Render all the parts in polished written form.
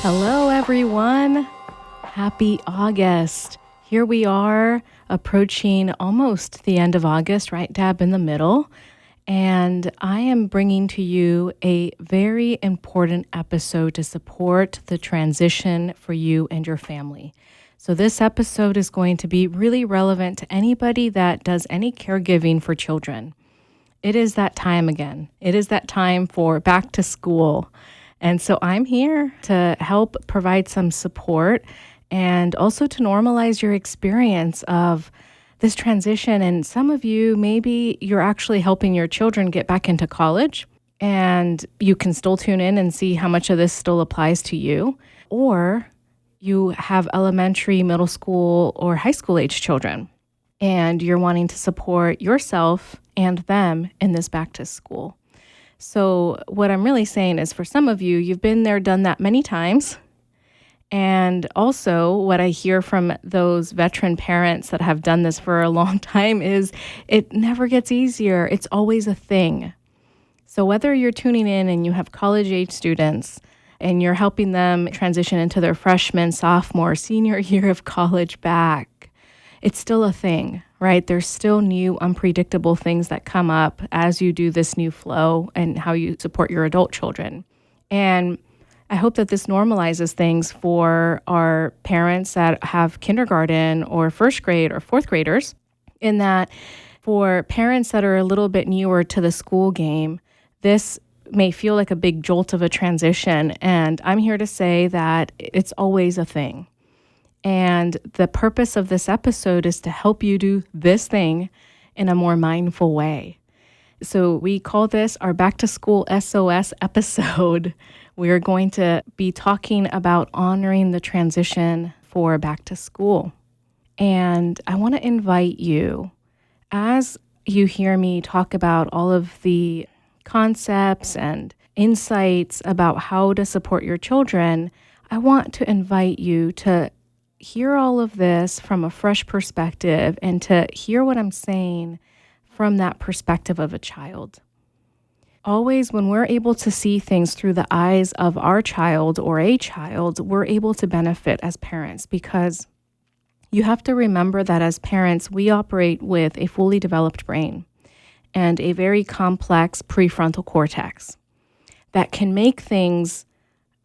Hello, everyone. Happy August. Here we are approaching almost the end of August, right dab in the middle. And I am bringing to you a very important episode to support the transition for you and your family. So, this episode is going to be really relevant to anybody that does any caregiving for children. It is that time again. It is that time for back to school. And so I'm here to help provide some support and also to normalize your experience of this transition. And some of you, maybe you're actually helping your children get back into college, and you can still tune in and see how much of this still applies to you. Or you have elementary, middle school, or high school age children, and you're wanting to support yourself and them in this back to school. So what I'm really saying is, for some of you, you've been there, done that many times. And also what I hear from those veteran parents that have done this for a long time is it never gets easier. It's always a thing. So whether you're tuning in and you have college age students and you're helping them transition into their freshman, sophomore, senior year of college back, it's still a thing, right? There's still new unpredictable things that come up as you do this new flow and how you support your adult children. And I hope that this normalizes things for our parents that have kindergarten or first grade or fourth graders, in that for parents that are a little bit newer to the school game, this may feel like a big jolt of a transition. And I'm here to say that it's always a thing. And the purpose of this episode is to help you do this thing in a more mindful way. So we call this our Back to School SOS episode. We're going to be talking about honoring the transition for back to school. And I want to invite you, as you hear me talk about all of the concepts and insights about how to support your children, I want to invite you to hear all of this from a fresh perspective and to hear what I'm saying from that perspective of a child. Always, when we're able to see things through the eyes of our child or a child, we're able to benefit as parents, because you have to remember that as parents, we operate with a fully developed brain and a very complex prefrontal cortex that can make things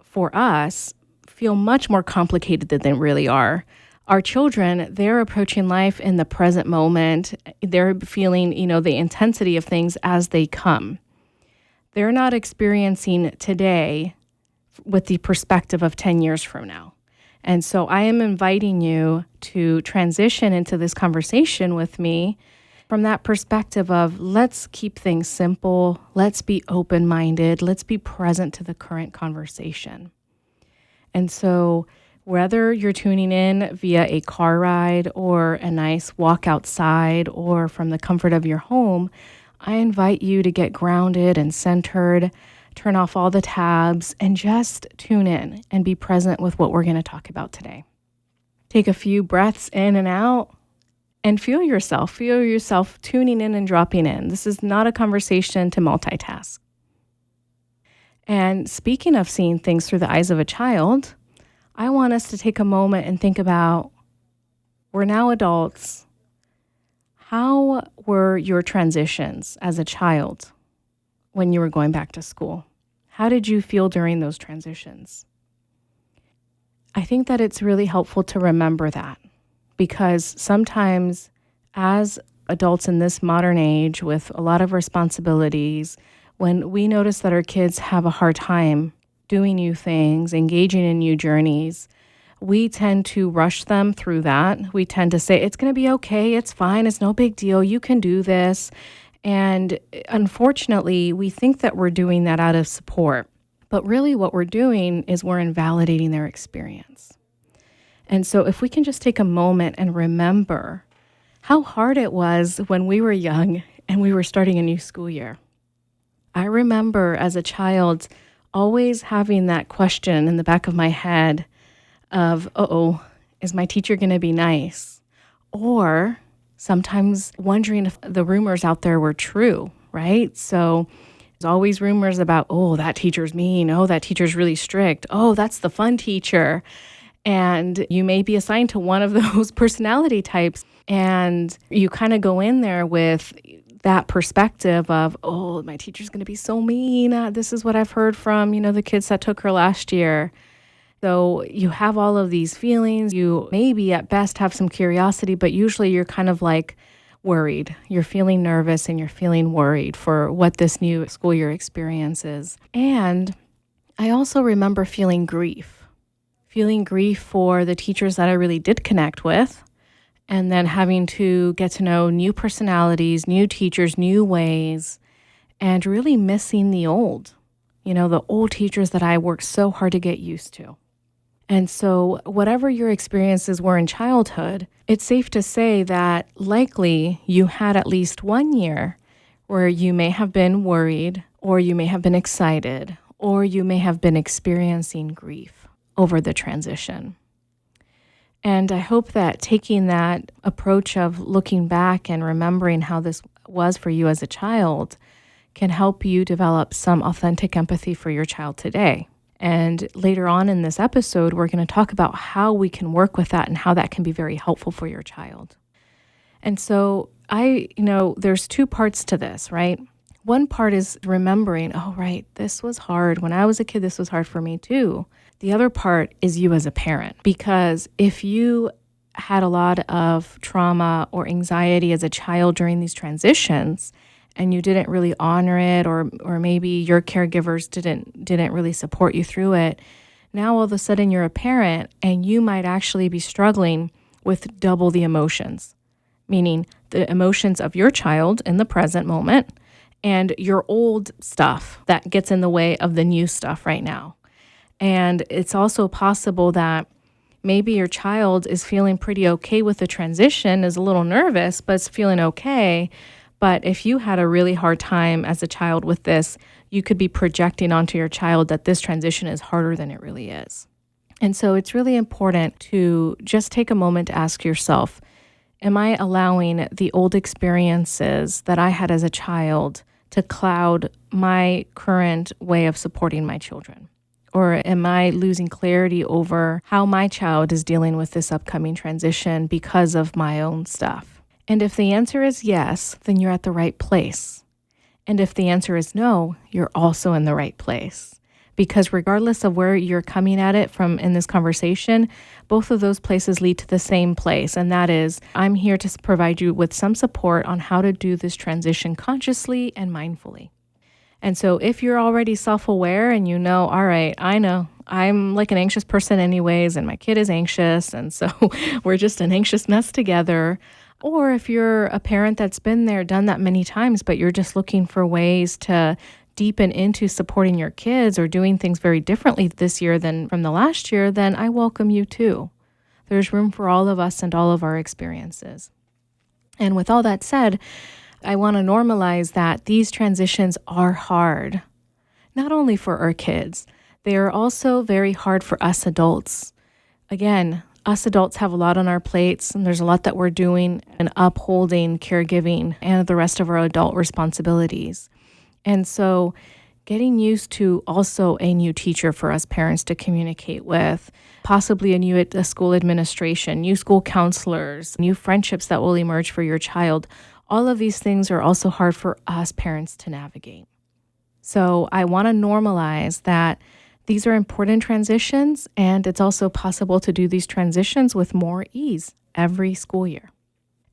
for us feel much more complicated than they really are. Our children, they're approaching life in the present moment. They're feeling, the intensity of things as they come. They're not experiencing today with the perspective of 10 years from now. And so I am inviting you to transition into this conversation with me from that perspective of, let's keep things simple, let's be open-minded, let's be present to the current conversation. And so whether you're tuning in via a car ride or a nice walk outside or from the comfort of your home, I invite you to get grounded and centered, turn off all the tabs, and just tune in and be present with what we're going to talk about today. Take a few breaths in and out and feel yourself tuning in and dropping in. This is not a conversation to multitask. And speaking of seeing things through the eyes of a child, I want us to take a moment and think about, we're now adults. How were your transitions as a child when you were going back to school? How did you feel during those transitions? I think that it's really helpful to remember that, because sometimes as adults in this modern age with a lot of responsibilities, when we notice that our kids have a hard time doing new things, engaging in new journeys, we tend to rush them through that. We tend to say, it's going to be okay, it's fine, it's no big deal, you can do this. And unfortunately, we think that we're doing that out of support. But really what we're doing is we're invalidating their experience. And so if we can just take a moment and remember how hard it was when we were young and we were starting a new school year. I remember as a child always having that question in the back of my head of, is my teacher going to be nice? Or sometimes wondering if the rumors out there were true, right? So There's always rumors about, oh, that teacher's mean. Oh, that teacher's really strict. Oh, that's the fun teacher. And you may be assigned to one of those personality types. And you kind of go in there with that perspective of, oh, my teacher's going to be so mean. This is what I've heard from, the kids that took her last year. So you have all of these feelings. You maybe at best have some curiosity, but usually you're kind of like worried. You're feeling nervous and you're feeling worried for what this new school year experience is. And I also remember feeling grief for the teachers that I really did connect with, and then having to get to know new personalities, new teachers, new ways, and really missing the old teachers that I worked so hard to get used to. And so whatever your experiences were in childhood, it's safe to say that likely you had at least 1 year where you may have been worried, or you may have been excited, or you may have been experiencing grief over the transition. And I hope that taking that approach of looking back and remembering how this was for you as a child can help you develop some authentic empathy for your child today. And later on in this episode, we're going to talk about how we can work with that and how that can be very helpful for your child. And so there's two parts to this, right? One part is remembering, oh, right, this was hard. When I was a kid, this was hard for me too. The other part is you as a parent, because if you had a lot of trauma or anxiety as a child during these transitions, and you didn't really honor it, or maybe your caregivers didn't really support you through it, now all of a sudden you're a parent and you might actually be struggling with double the emotions, meaning the emotions of your child in the present moment and your old stuff that gets in the way of the new stuff right now. And it's also possible that maybe your child is feeling pretty okay with the transition, is a little nervous, but is feeling okay. But if you had a really hard time as a child with this, you could be projecting onto your child that this transition is harder than it really is. And so it's really important to just take a moment to ask yourself, am I allowing the old experiences that I had as a child to cloud my current way of supporting my children? Or am I losing clarity over how my child is dealing with this upcoming transition because of my own stuff? And if the answer is yes, then you're at the right place. And if the answer is no, you're also in the right place. Because regardless of where you're coming at it from in this conversation, both of those places lead to the same place. And that is, I'm here to provide you with some support on how to do this transition consciously and mindfully. And so if you're already self-aware and you know, all right, I know I'm like an anxious person anyways, and my kid is anxious, and so we're just an anxious mess together. Or if you're a parent that's been there, done that many times, but you're just looking for ways to deepen into supporting your kids or doing things very differently this year than from the last year, then I welcome you too. There's room for all of us and all of our experiences. And with all that said, I want to normalize that these transitions are hard, not only for our kids, they are also very hard for us adults. Again, us adults have a lot on our plates, and there's a lot that we're doing and upholding caregiving and the rest of our adult responsibilities. And so getting used to also a new teacher for us parents to communicate with, possibly a new school administration, new school counselors, new friendships that will emerge for your child. All of these things are also hard for us parents to navigate. So I want to normalize that these are important transitions, and it's also possible to do these transitions with more ease every school year.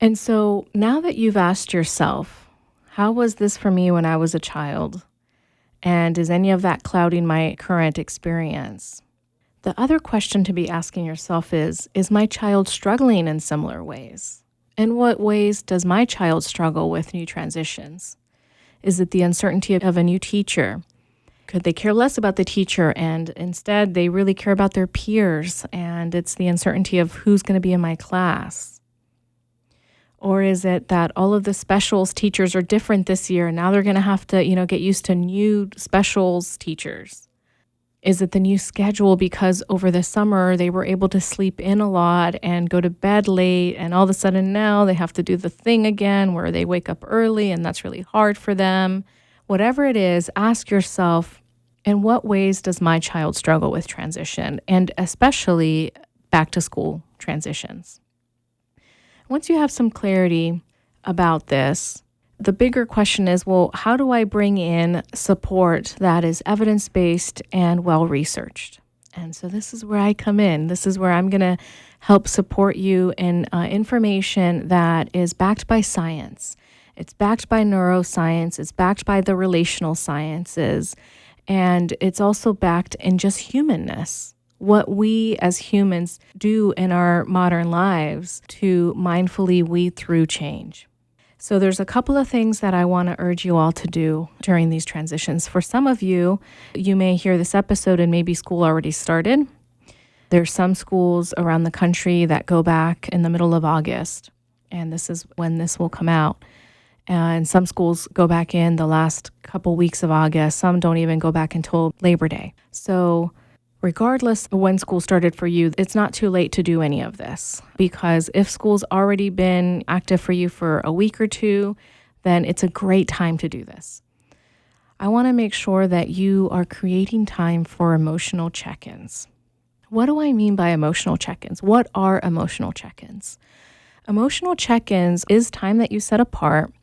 And so now that you've asked yourself, how was this for me when I was a child? And is any of that clouding my current experience? The other question to be asking yourself is my child struggling in similar ways? In what ways does my child struggle with new transitions? Is it the uncertainty of a new teacher? Could they care less about the teacher and instead they really care about their peers, and it's the uncertainty of who's going to be in my class? Or is it that all of the specials teachers are different this year and now they're going to have to, get used to new specials teachers? Is it the new schedule because over the summer they were able to sleep in a lot and go to bed late, and all of a sudden now they have to do the thing again where they wake up early and that's really hard for them? Whatever it is, ask yourself, in what ways does my child struggle with transition, and especially back to school transitions? Once you have some clarity about this, the bigger question is, well, how do I bring in support that is evidence-based and well-researched? And so this is where I come in. This is where I'm going to help support you in information that is backed by science. It's backed by neuroscience. It's backed by the relational sciences. And it's also backed in just humanness. What we as humans do in our modern lives to mindfully weed through change. So there's a couple of things that I want to urge you all to do during these transitions. For some of you, you may hear this episode and maybe school already started. There's some schools around the country that go back in the middle of August, and this is when this will come out. And some schools go back in the last couple weeks of August. Some don't even go back until Labor Day. So regardless of when school started for you, it's not too late to do any of this, because if school's already been active for you for a week or two, then it's a great time to do this. I want to make sure that you are creating time for emotional check-ins. What do I mean by emotional check-ins? What are emotional check-ins? Emotional check-ins is time that you set apart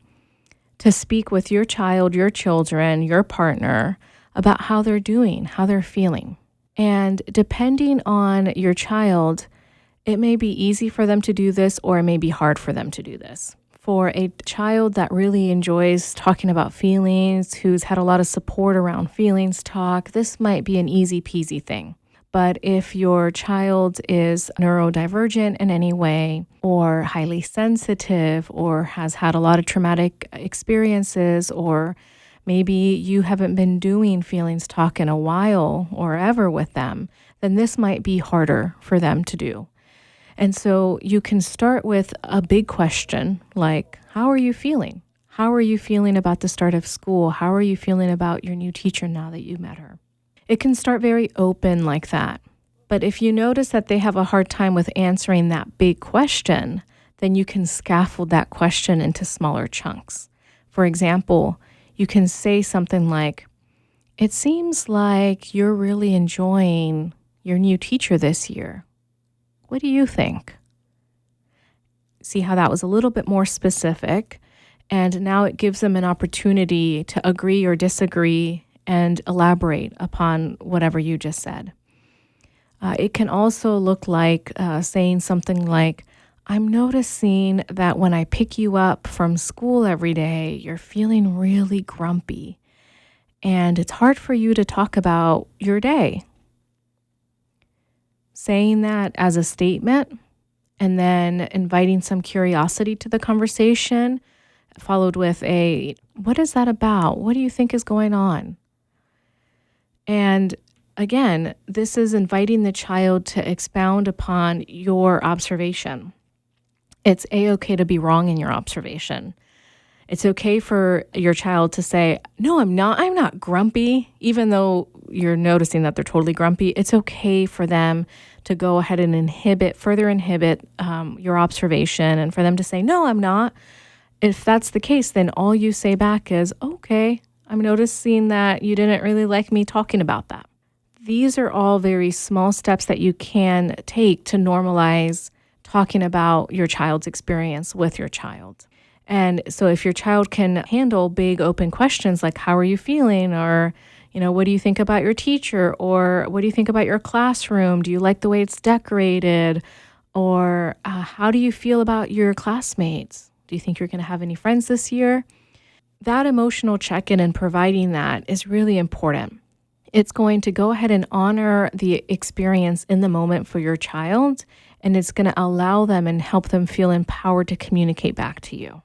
to speak with your child, your children, your partner about how they're doing, how they're feeling. And depending on your child, it may be easy for them to do this or it may be hard for them to do this. For a child that really enjoys talking about feelings, who's had a lot of support around feelings talk, this might be an easy peasy thing. But if your child is neurodivergent in any way, or highly sensitive, or has had a lot of traumatic experiences, or maybe you haven't been doing feelings talk in a while or ever with them, then this might be harder for them to do. And so you can start with a big question like, how are you feeling? How are you feeling about the start of school? How are you feeling about your new teacher now that you met her? It can start very open like that. But if you notice that they have a hard time with answering that big question, then you can scaffold that question into smaller chunks. For example, you can say something like, it seems like you're really enjoying your new teacher this year. What do you think? See how that was a little bit more specific, and now it gives them an opportunity to agree or disagree and elaborate upon whatever you just said. It can also look like saying something like, I'm noticing that when I pick you up from school every day, you're feeling really grumpy, and it's hard for you to talk about your day. Saying that as a statement and then inviting some curiosity to the conversation, followed with a, what is that about? What do you think is going on? And again, this is inviting the child to expound upon your observation. It's a-okay to be wrong in your observation. It's okay for your child to say, no, I'm not grumpy, even though you're noticing that they're totally grumpy. It's okay for them to go ahead and further inhibit your observation, and for them to say, no, I'm not. If that's the case, then all you say back is, okay, I'm noticing that you didn't really like me talking about that. These are all very small steps that you can take to normalize talking about your child's experience with your child. And so if your child can handle big open questions like, how are you feeling? Or, what do you think about your teacher? Or what do you think about your classroom? Do you like the way it's decorated? Or how do you feel about your classmates? Do you think you're going to have any friends this year? That emotional check-in and providing that is really important. It's going to go ahead and honor the experience in the moment for your child, and it's going to allow them and help them feel empowered to communicate back to you.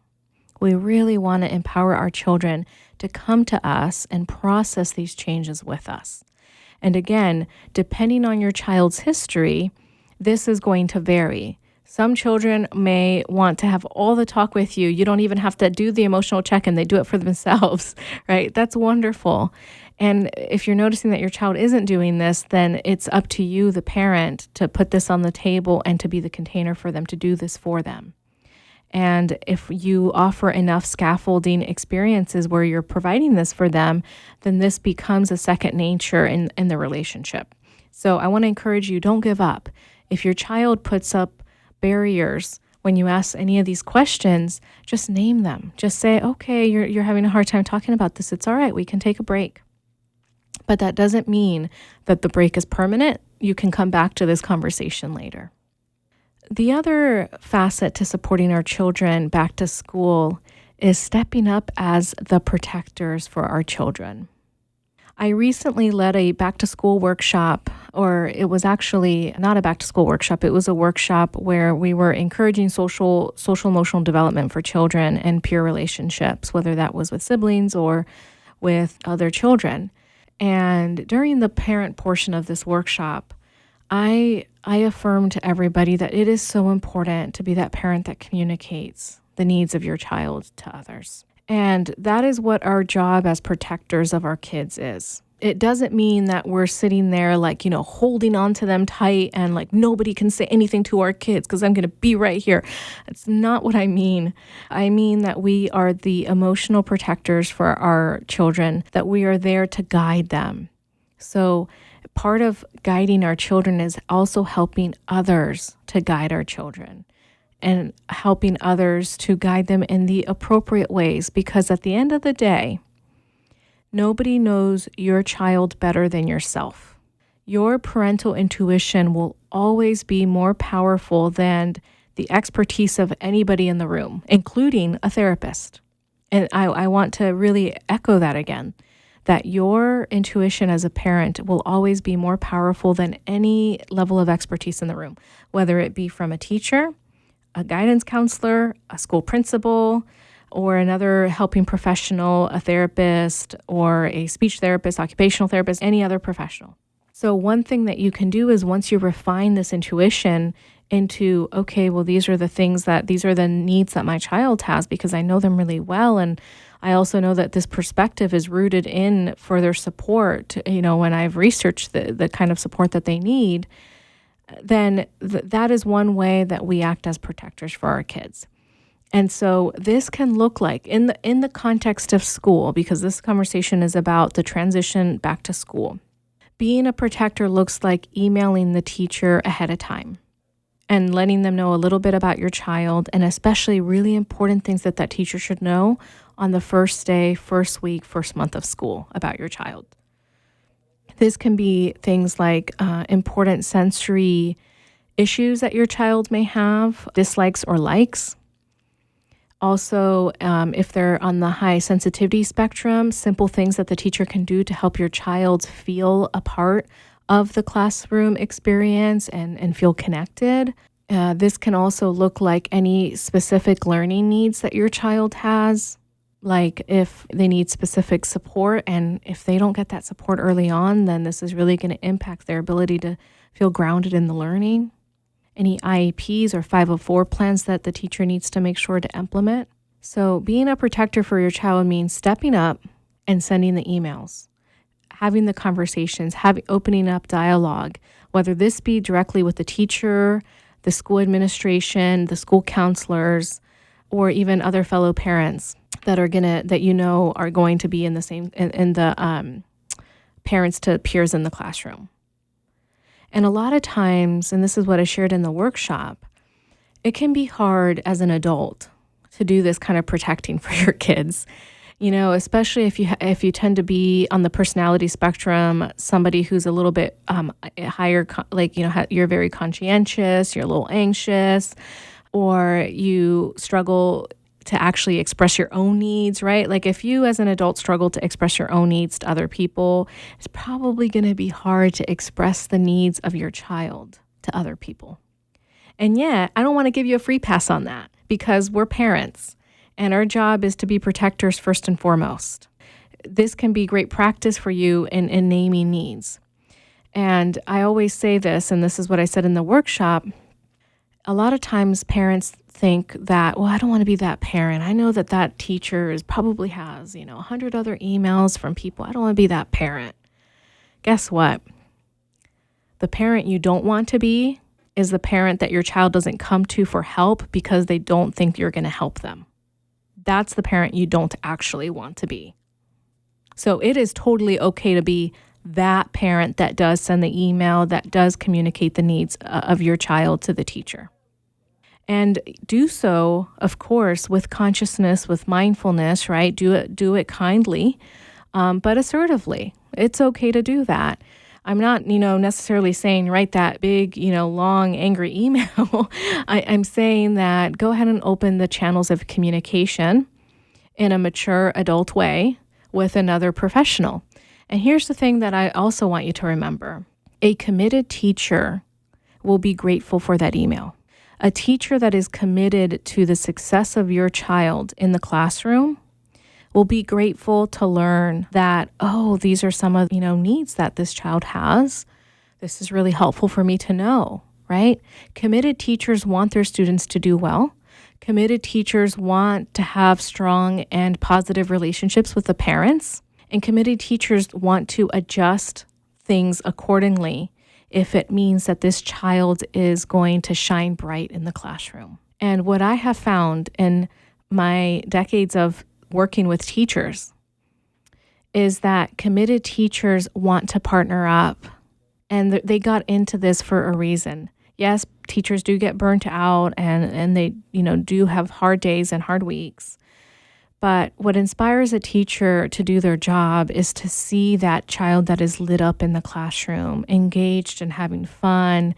We really want to empower our children to come to us and process these changes with us. And again, depending on your child's history, this is going to vary. Some children may want to have all the talk with you. You don't even have to do the emotional check-in. They do it for themselves, right? That's wonderful. And if you're noticing that your child isn't doing this, then it's up to you, the parent, to put this on the table and to be the container for them to do this for them. And if you offer enough scaffolding experiences where you're providing this for them, then this becomes a second nature in the relationship. So I want to encourage you, don't give up. If your child puts up barriers when you ask any of these questions, just name them. Just say, okay, you're having a hard time talking about this. It's all right. We can take a break. But that doesn't mean that the break is permanent. You can come back to this conversation later. The other facet to supporting our children back to school is stepping up as the protectors for our children. I recently led a back to school workshop, or it was actually not a back to school workshop. It was a workshop where we were encouraging social emotional development for children and peer relationships, whether that was with siblings or with other children. And during the parent portion of this workshop, I affirm to everybody that it is so important to be that parent that communicates the needs of your child to others. And that is what our job as protectors of our kids is. It doesn't mean that we're sitting there holding on to them tight and nobody can say anything to our kids because I'm going to be right here. That's not what I mean. I mean that we are the emotional protectors for our children, that we are there to guide them. So part of guiding our children is also helping others to guide our children and helping others to guide them in the appropriate ways, because at the end of the day, nobody knows your child better than yourself. Your parental intuition will always be more powerful than the expertise of anybody in the room, including a therapist. And I want to really echo that again, that your intuition as a parent will always be more powerful than any level of expertise in the room, whether it be from a teacher, a guidance counselor, a school principal, or another helping professional, a therapist, or a speech therapist, occupational therapist, any other professional. So one thing that you can do is, once you refine this intuition into, okay, well, these are the needs that my child has because I know them really well. And I also know that this perspective is rooted in further support, when I've researched the kind of support that they need, then that is one way that we act as protectors for our kids. And so this can look like in the context of school, because this conversation is about the transition back to school. Being a protector looks like emailing the teacher ahead of time and letting them know a little bit about your child, and especially really important things that teacher should know on the first day, first week, first month of school about your child. This can be things like important sensory issues that your child may have, dislikes or likes. Also, if they're on the high sensitivity spectrum, simple things that the teacher can do to help your child feel a part of the classroom experience and feel connected. This can also look like any specific learning needs that your child has, like if they need specific support, and if they don't get that support early on, then this is really going to impact their ability to feel grounded in the learning. Any IEPs or 504 plans that the teacher needs to make sure to implement. So being a protector for your child means stepping up and sending the emails, having the conversations, opening up dialogue, whether this be directly with the teacher, the school administration, the school counselors, or even other fellow parents that are going to be in the same in the parents to peers in the classroom. And a lot of times, and this is what I shared in the workshop, it can be hard as an adult to do this kind of protecting for your kids. Especially if you tend to be on the personality spectrum, somebody who's a little bit higher, you're very conscientious, you're a little anxious, or you struggle to actually express your own needs, right? Like if you as an adult struggle to express your own needs to other people, it's probably going to be hard to express the needs of your child to other people. And yet, I don't want to give you a free pass on that, because we're parents and our job is to be protectors first and foremost. This can be great practice for you in naming needs. And I always say this, and this is what I said in the workshop, a lot of times parents think that, well, I don't want to be that parent. I know that teacher probably has, 100 other emails from people. I don't want to be that parent. Guess what? The parent you don't want to be is the parent that your child doesn't come to for help because they don't think you're going to help them. That's the parent you don't actually want to be. So it is totally okay to be that parent that does send the email, that does communicate the needs of your child to the teacher. And do so, of course, with consciousness, with mindfulness, right? Do it kindly, but assertively. It's okay to do that. I'm not, necessarily saying write that big, long, angry email. I'm saying that go ahead and open the channels of communication in a mature adult way with another professional. And here's the thing that I also want you to remember. A committed teacher will be grateful for that email. A teacher that is committed to the success of your child in the classroom will be grateful to learn that, oh, these are some of, needs that this child has. This is really helpful for me to know, right? Committed teachers want their students to do well. Committed teachers want to have strong and positive relationships with the parents. And committed teachers want to adjust things accordingly if it means that this child is going to shine bright in the classroom. And what I have found in my decades of working with teachers is that committed teachers want to partner up. And they got into this for a reason. Yes, teachers do get burnt out and they, do have hard days and hard weeks. But what inspires a teacher to do their job is to see that child that is lit up in the classroom, engaged and having fun,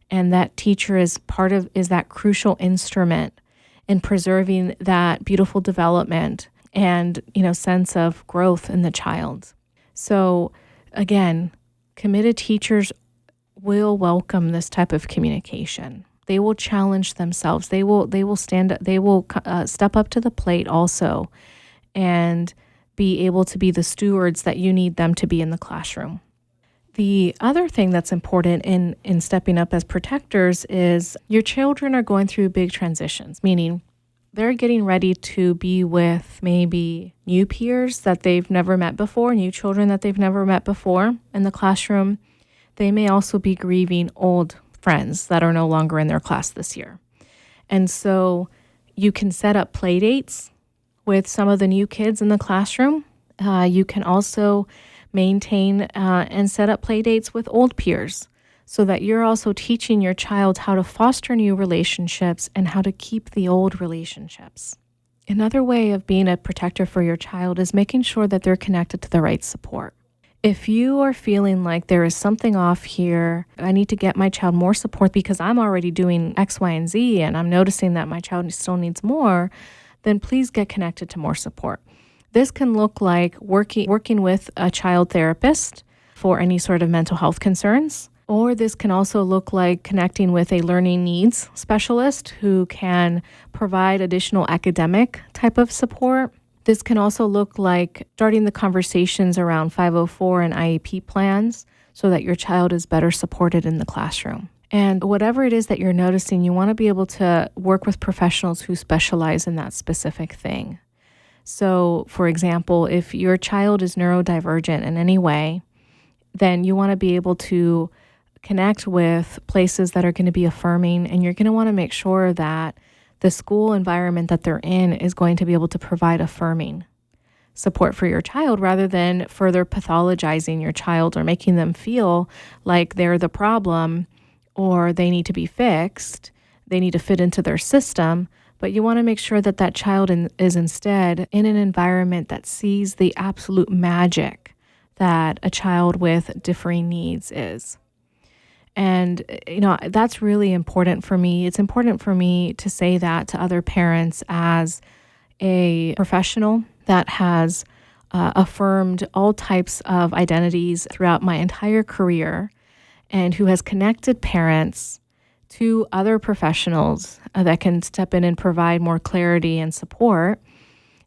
and that teacher is that crucial instrument in preserving that beautiful development and, sense of growth in the child. So again, committed teachers will welcome this type of communication. They will challenge themselves. They will stand up. They will step up to the plate also, and be able to be the stewards that you need them to be in the classroom. The other thing that's important in stepping up as protectors is your children are going through big transitions, meaning they're getting ready to be with maybe new peers that they've never met before, new children that they've never met before in the classroom. They may also be grieving old friends that are no longer in their class this year. And so you can set up play dates with some of the new kids in the classroom. You can also maintain and set up play dates with old peers so that you're also teaching your child how to foster new relationships and how to keep the old relationships. Another way of being a protector for your child is making sure that they're connected to the right support. If you are feeling like there is something off here, I need to get my child more support because I'm already doing X, Y, and Z, and I'm noticing that my child still needs more, then please get connected to more support. This can look like working with a child therapist for any sort of mental health concerns, or this can also look like connecting with a learning needs specialist who can provide additional academic type of support. This can also look like starting the conversations around 504 and IEP plans so that your child is better supported in the classroom. And whatever it is that you're noticing, you want to be able to work with professionals who specialize in that specific thing. So, for example, if your child is neurodivergent in any way, then you want to be able to connect with places that are going to be affirming, and you're going to want to make sure that the school environment that they're in is going to be able to provide affirming support for your child rather than further pathologizing your child or making them feel like they're the problem or they need to be fixed, they need to fit into their system. But you want to make sure that that child is instead in an environment that sees the absolute magic that a child with differing needs is. And, that's really important for me. It's important for me to say that to other parents as a professional that has affirmed all types of identities throughout my entire career and who has connected parents to other professionals that can step in and provide more clarity and support,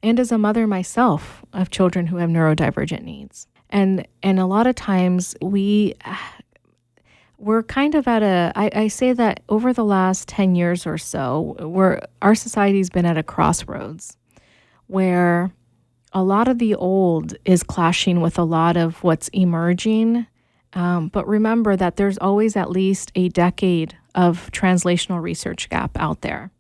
and as a mother myself of children who have neurodivergent needs. And a lot of times we're kind of at I say that over the last 10 years or so, our society's been at a crossroads where a lot of the old is clashing with a lot of what's emerging. But remember that there's always at least a decade of translational research gap out there.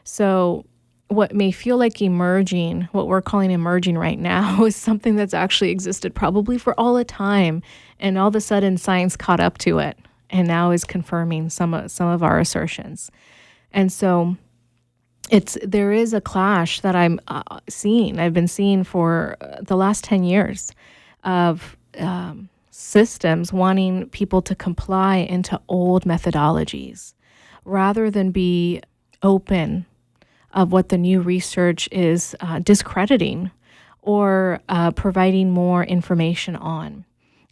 So what may feel like emerging, what we're calling emerging right now, is something that's actually existed probably for all the time. And all of a sudden, science caught up to it and now is confirming some of our assertions. And so there is a clash that I've been seeing for the last 10 years of systems wanting people to comply into old methodologies rather than be open of what the new research is discrediting or providing more information on.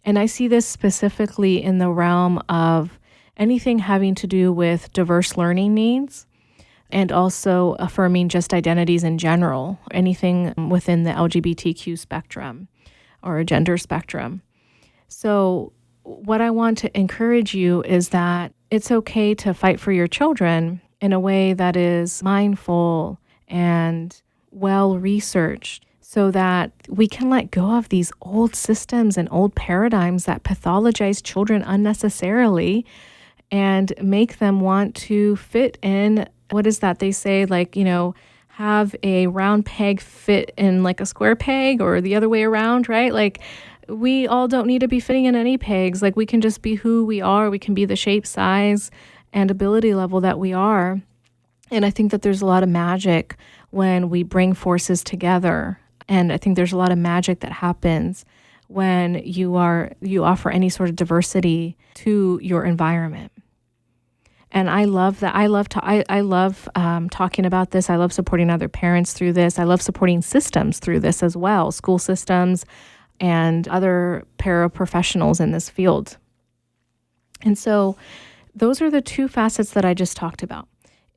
And I see this specifically in the realm of anything having to do with diverse learning needs and also affirming just identities in general, anything within the LGBTQ spectrum or gender spectrum. So what I want to encourage you is that it's okay to fight for your children in a way that is mindful and well-researched so that we can let go of these old systems and old paradigms that pathologize children unnecessarily and make them want to fit in. What is that? They say, like, have a round peg fit in like a square peg, or the other way around, right? Like, we all don't need to be fitting in any pegs. Like, we can just be who we are. We can be the shape, size, and ability level that we are. And I think that there's a lot of magic when we bring forces together. And I think there's a lot of magic that happens when you offer any sort of diversity to your environment. And I love that. I love talking about this. I love supporting other parents through this. I love supporting systems through this as well, school systems and other paraprofessionals in this field. And so those are the two facets that I just talked about,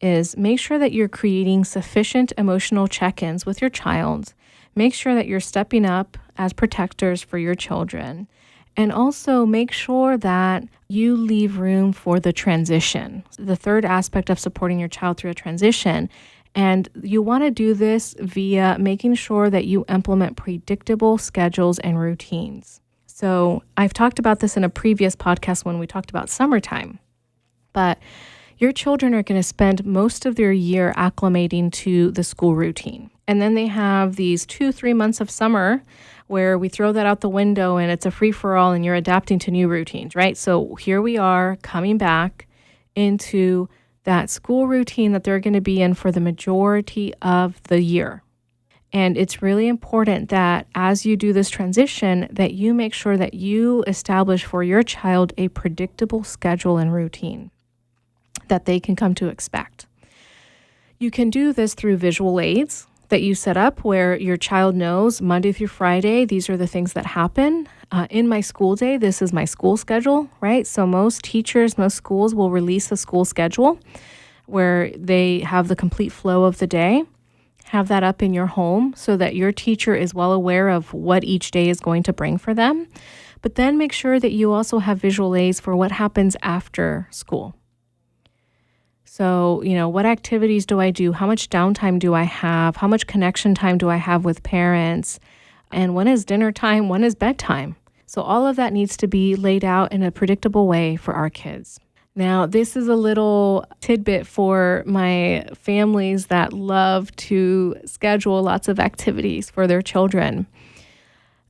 is make sure that you're creating sufficient emotional check-ins with your child. Make sure that you're stepping up as protectors for your children. And also make sure that you leave room for the transition, the third aspect of supporting your child through a transition. And you want to do this via making sure that you implement predictable schedules and routines. So I've talked about this in a previous podcast when we talked about summertime, but your children are going to spend most of their year acclimating to the school routine. And then they have these 2-3 months of summer where we throw that out the window and it's a free-for-all and you're adapting to new routines, right? So here we are coming back into that school routine that they're going to be in for the majority of the year. And it's really important that as you do this transition, that you make sure that you establish for your child a predictable schedule and routine that they can come to expect. You can do this through visual aids that you set up where your child knows Monday through Friday, these are the things that happen. In my school day, this is my school schedule, right? So most schools will release a school schedule where they have the complete flow of the day. Have that up in your home so that your teacher is well aware of what each day is going to bring for them. But then make sure that you also have visual aids for what happens after school. So, what activities do I do? How much downtime do I have? How much connection time do I have with parents? And when is dinner time? When is bedtime? So all of that needs to be laid out in a predictable way for our kids. Now, this is a little tidbit for my families that love to schedule lots of activities for their children.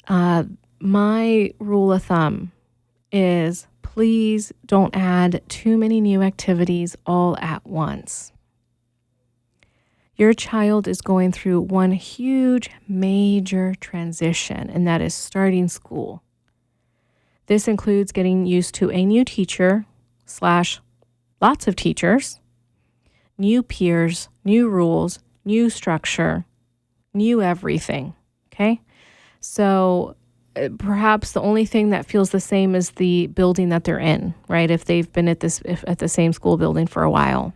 My rule of thumb is please don't add too many new activities all at once. Your child is going through one huge, major transition, and that is starting school. This includes getting used to a new teacher / lots of teachers, new peers, new rules, new structure, new everything, okay? So perhaps the only thing that feels the same is the building that they're in, right? If they've been at the same school building for a while.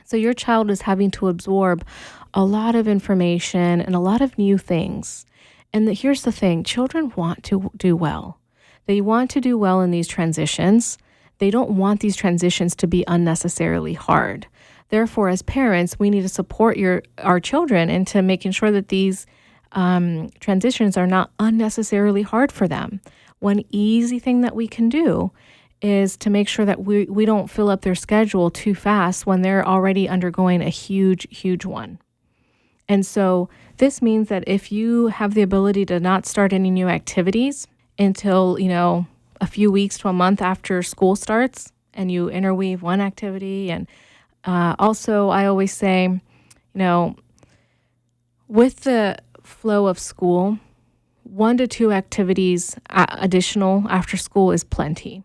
So your child is having to absorb a lot of information and a lot of new things. And here's the thing, children want to do well. They want to do well in these transitions. They don't want these transitions to be unnecessarily hard. Therefore, as parents, we need to support our children into making sure that these transitions are not unnecessarily hard for them. One easy thing that we can do is to make sure that we don't fill up their schedule too fast when they're already undergoing a huge, huge one. And so this means that if you have the ability to not start any new activities until, a few weeks to a month after school starts, and you interweave one activity. And also, I always say, with the flow of school, 1 to 2 activities additional after school is plenty.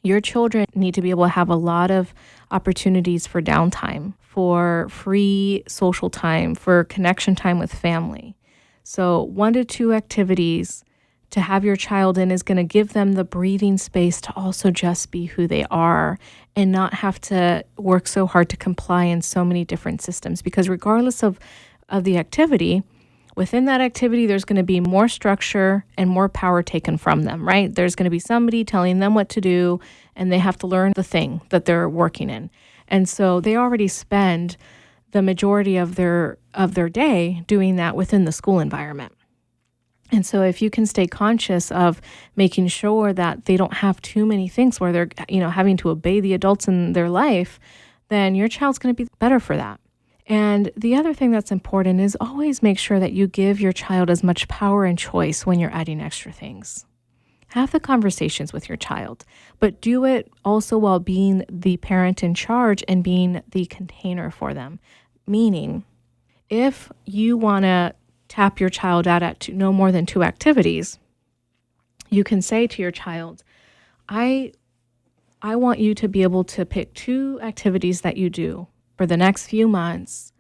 Your children need to be able to have a lot of opportunities for downtime, for free social time, for connection time with family. So 1 to 2 activities to have your child in is going to give them the breathing space to also just be who they are and not have to work so hard to comply in so many different systems. Because regardless of the activity, within that activity, there's going to be more structure and more power taken from them, right? There's going to be somebody telling them what to do, and they have to learn the thing that they're working in. And so they already spend the majority of their day doing that within the school environment. And so if you can stay conscious of making sure that they don't have too many things where they're, having to obey the adults in their life, then your child's going to be better for that. And the other thing that's important is always make sure that you give your child as much power and choice when you're adding extra things. Have the conversations with your child, but do it also while being the parent in charge and being the container for them. Meaning, if you want to tap your child out at no more than 2 activities, you can say to your child, I want you to be able to pick 2 activities that you do for the next few months.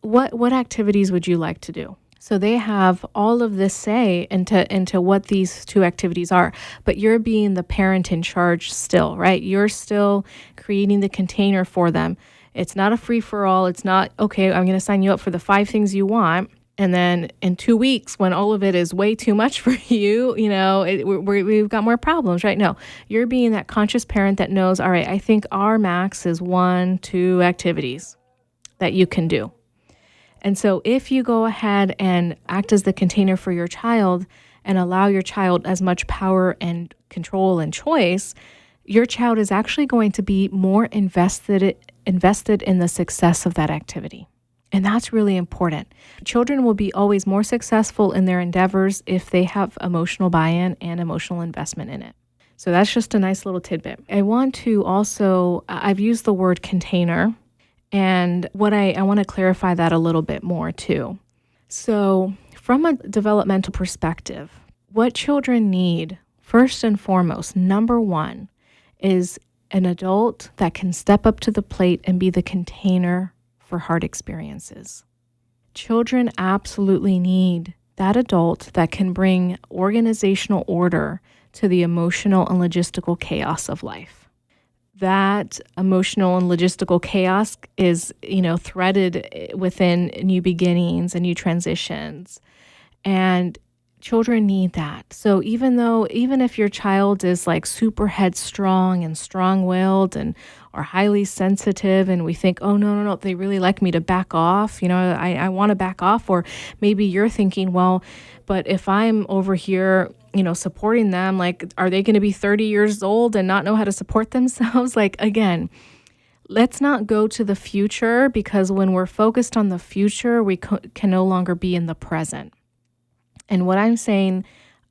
What activities would you like to do? So they have all of this say into what these 2 activities are, but you're being the parent in charge still, right? You're still creating the container for them. It's not a free-for-all. It's not, okay, I'm going to sign you up for the 5 things you want. And then in 2 weeks, when all of it is way too much for you, we've got more problems, right? No, you're being that conscious parent that knows, all right, I think our max is 1, 2 activities that you can do. And so if you go ahead and act as the container for your child and allow your child as much power and control and choice, your child is actually going to be more invested in the success of that activity. And that's really important. Children will be always more successful in their endeavors if they have emotional buy-in and emotional investment in it. So that's just a nice little tidbit. I want to also, I've used the word container, and I want to clarify that a little bit more too. So from a developmental perspective, what children need, first and foremost, number 1, is an adult that can step up to the plate and be the container for hard experiences. Children absolutely need that adult that can bring organizational order to the emotional and logistical chaos of life. That emotional and logistical chaos is, threaded within new beginnings and new transitions. And children need that. So even if your child is like super headstrong and strong-willed and are highly sensitive, and we think, oh, no, they really like me to back off, I want to back off. Or maybe you're thinking, well, but if I'm over here, supporting them, like, are they going to be 30 years old and not know how to support themselves? Like, again, let's not go to the future, because when we're focused on the future, we can no longer be in the present. And what I'm saying,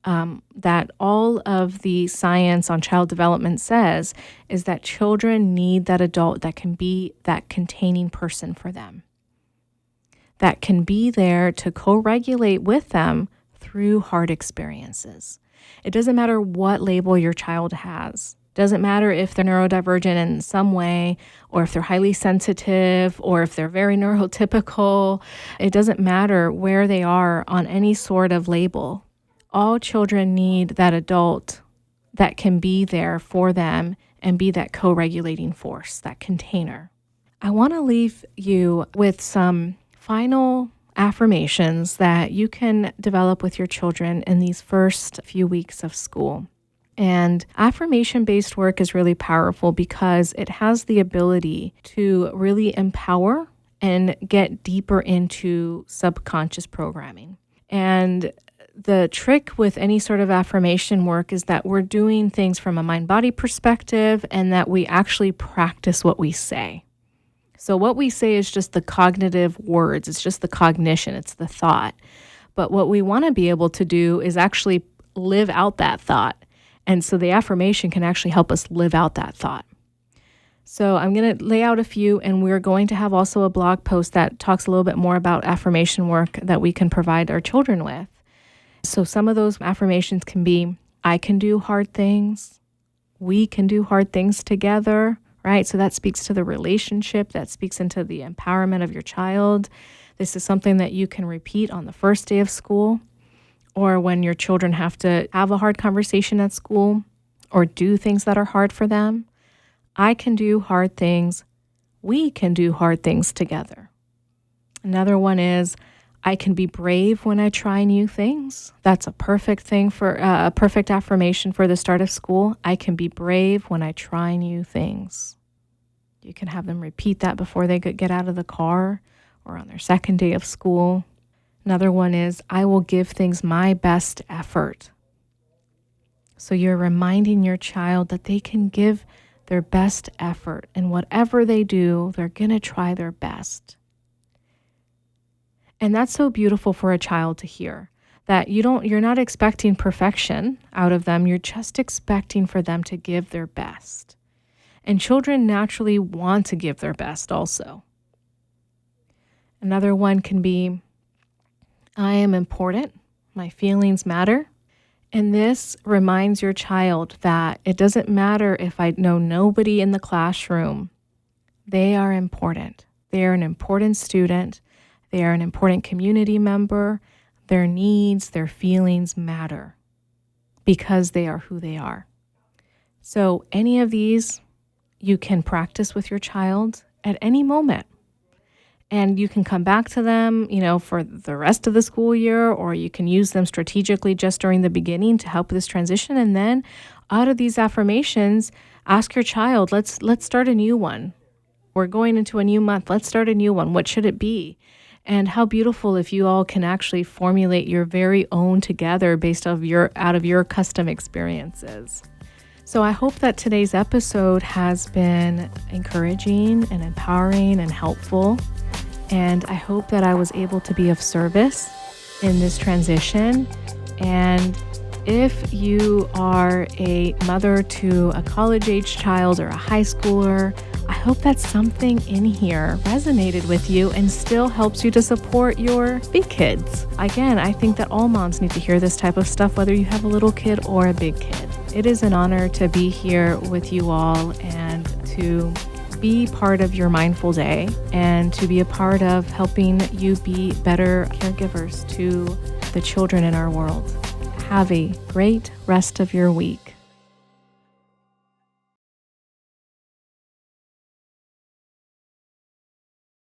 that all of the science on child development says, is that children need that adult that can be that containing person for them, that can be there to co-regulate with them through hard experiences. It doesn't matter what label your child has. Doesn't matter if they're neurodivergent in some way, or if they're highly sensitive, or if they're very neurotypical. It doesn't matter where they are on any sort of label. All children need that adult that can be there for them and be that co-regulating force, that container. I want to leave you with some final affirmations that you can develop with your children in these first few weeks of school. And affirmation-based work is really powerful because it has the ability to really empower and get deeper into subconscious programming. And the trick with any sort of affirmation work is that we're doing things from a mind-body perspective and that we actually practice what we say. So what we say is just the cognitive words. It's just the cognition. It's the thought. But what we want to be able to do is actually live out that thought. And so the affirmation can actually help us live out that thought. So I'm going to lay out a few, and we're going to have also a blog post that talks a little bit more about affirmation work that we can provide our children with. So some of those affirmations can be, I can do hard things. We can do hard things together, right? So that speaks to the relationship, that speaks into the empowerment of your child. This is something that you can repeat on the first day of school, or when your children have to have a hard conversation at school or do things that are hard for them. I can do hard things. We can do hard things together. Another one is, I can be brave when I try new things. That's a perfect thing for a perfect affirmation for the start of school. I can be brave when I try new things. You can have them repeat that before they get out of the car or on their second day of school. Another one is, I will give things my best effort. So you're reminding your child that they can give their best effort, and whatever they do, they're going to try their best. And that's so beautiful for a child to hear, that you're not expecting perfection out of them. You're just expecting for them to give their best. And children naturally want to give their best also. Another one can be, I am important. My feelings matter. And this reminds your child that it doesn't matter if I know nobody in the classroom. They are important. They are an important student. They are an important community member. Their needs, their feelings matter because they are who they are. So any of these you can practice with your child at any moment. And you can come back to them, for the rest of the school year, or you can use them strategically just during the beginning to help this transition. And then out of these affirmations, ask your child, let's start a new one. We're going into a new month. Let's start a new one. What should it be? And how beautiful if you all can actually formulate your very own together based out of your custom experiences. So I hope that today's episode has been encouraging and empowering and helpful. And I hope that I was able to be of service in this transition. And if you are a mother to a college-age child or a high schooler, I hope that something in here resonated with you and still helps you to support your big kids. Again, I think that all moms need to hear this type of stuff, whether you have a little kid or a big kid. It is an honor to be here with you all and to be part of your mindful day and to be a part of helping you be better caregivers to the children in our world. Have a great rest of your week.